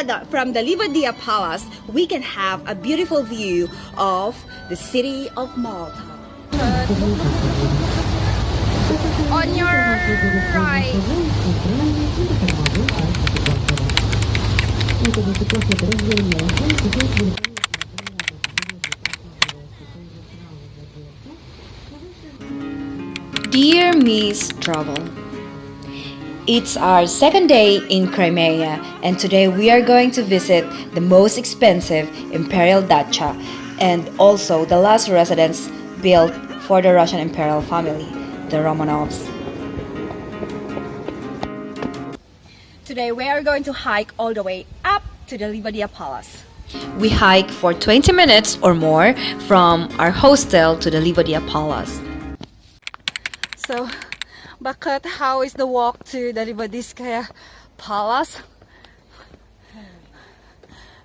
From the Livadia Palace, we can have a beautiful view of the city of Malta. On your right. Dear Miss Travel, it's our second day in Crimea, and today we are going to visit the most expensive Imperial Datcha and also the last residence built for the Russian Imperial family, the Romanovs. Today we are going to hike all the way up to the Livadia Palace. We hike for 20 minutes or more from our hostel to the Livadia Palace. So, Bakat, how is the walk to the Livadia Palace?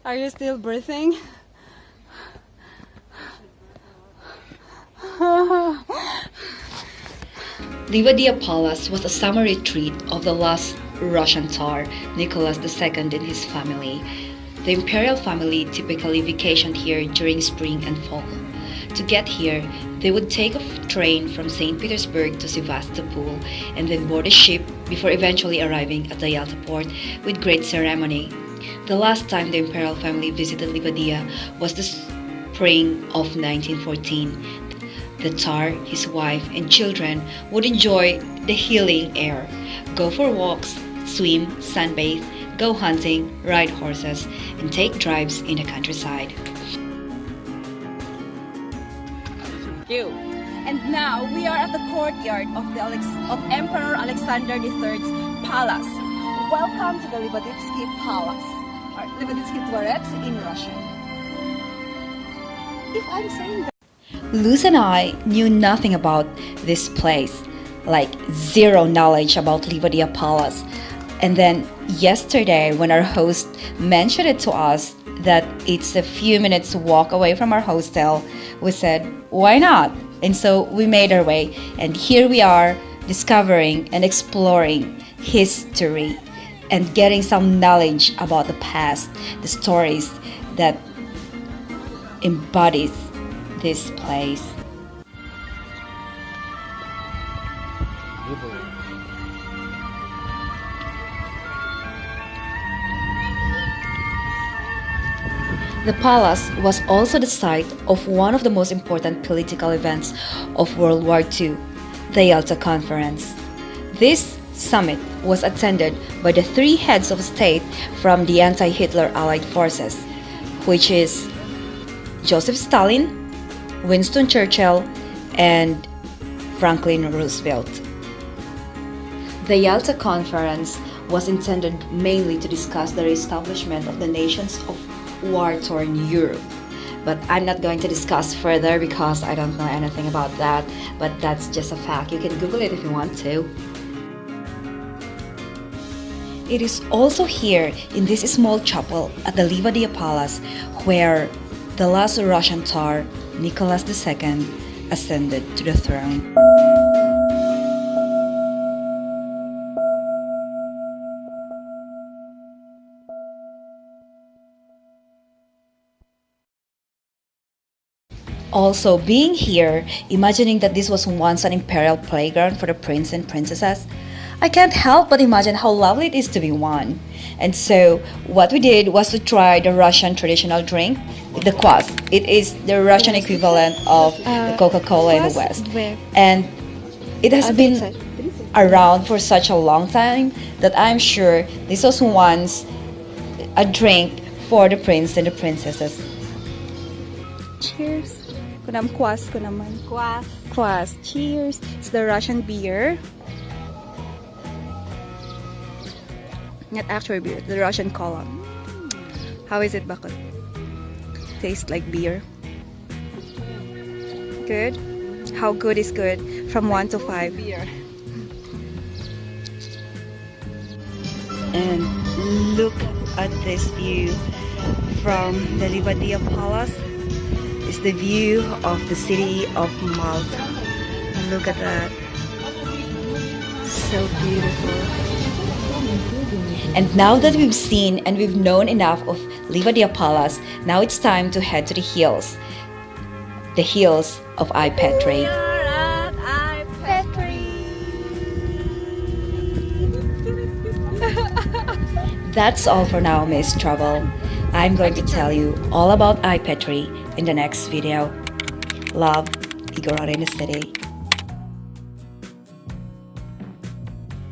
Are you still breathing? Livadia Palace was a summer retreat of the last Russian Tsar, Nicholas II, and his family. The imperial family typically vacationed here during spring and fall. To get here, they would take a train from St. Petersburg to Sevastopol and then board a ship before eventually arriving at the Yalta port with great ceremony. The last time the imperial family visited Livadia was the spring of 1914. The Tsar, his wife, and children would enjoy the healing air, go for walks, swim, sunbathe, go hunting, ride horses, and take drives in the countryside. You. And now we are at the courtyard of Emperor Alexander III's palace. Welcome to the Livadia Palace, or Livadia Dvorets in Russian. If I'm saying that. Luz and I knew nothing about this place, like zero knowledge about Livadia Palace. And then yesterday, when our host mentioned it to us that it's a few minutes walk away from our hostel, we said, why not? And so we made our way, and here we are discovering and exploring history and getting some knowledge about the past, the stories that embodies this place. The palace was also the site of one of the most important political events of World War II, the Yalta Conference. This summit was attended by the three heads of state from the anti-Hitler Allied forces, which is Joseph Stalin, Winston Churchill, and Franklin Roosevelt. The Yalta Conference was intended mainly to discuss the reestablishment of the nations of war-torn Europe. But I'm not going to discuss further because I don't know anything about that, but that's just a fact. You can Google it if you want to. It is also here in this small chapel at the Livadia Palace where the last Russian Tsar, Nicholas II, ascended to the throne. Also, being here, imagining that this was once an imperial playground for the prince and princesses, I can't help but imagine how lovely it is to be one. And so, what we did was to try the Russian traditional drink, the kvass. It is the Russian equivalent of the Coca-Cola in the West. And it has been around for such a long time that I'm sure this was once a drink for the prince and the princesses. Cheers. Kunam kwas ko naman. Kwas. Kwas. Cheers. It's the Russian beer. Not actual beer, the Russian cola. How is it, Bakot? Tastes like beer. Good? How good is good? From 1 to 5. Beer. And look at this view from the Livadia Palace. Is the view of the city of Malta. Look at that. So beautiful. And now that we've seen and we've known enough of Livadia Palace, now it's time to head to the hills. The hills of Ipetre. That's all for now, Miss Travel. I'm going to tell you all about Ipetre in the next video. Love, Igor City.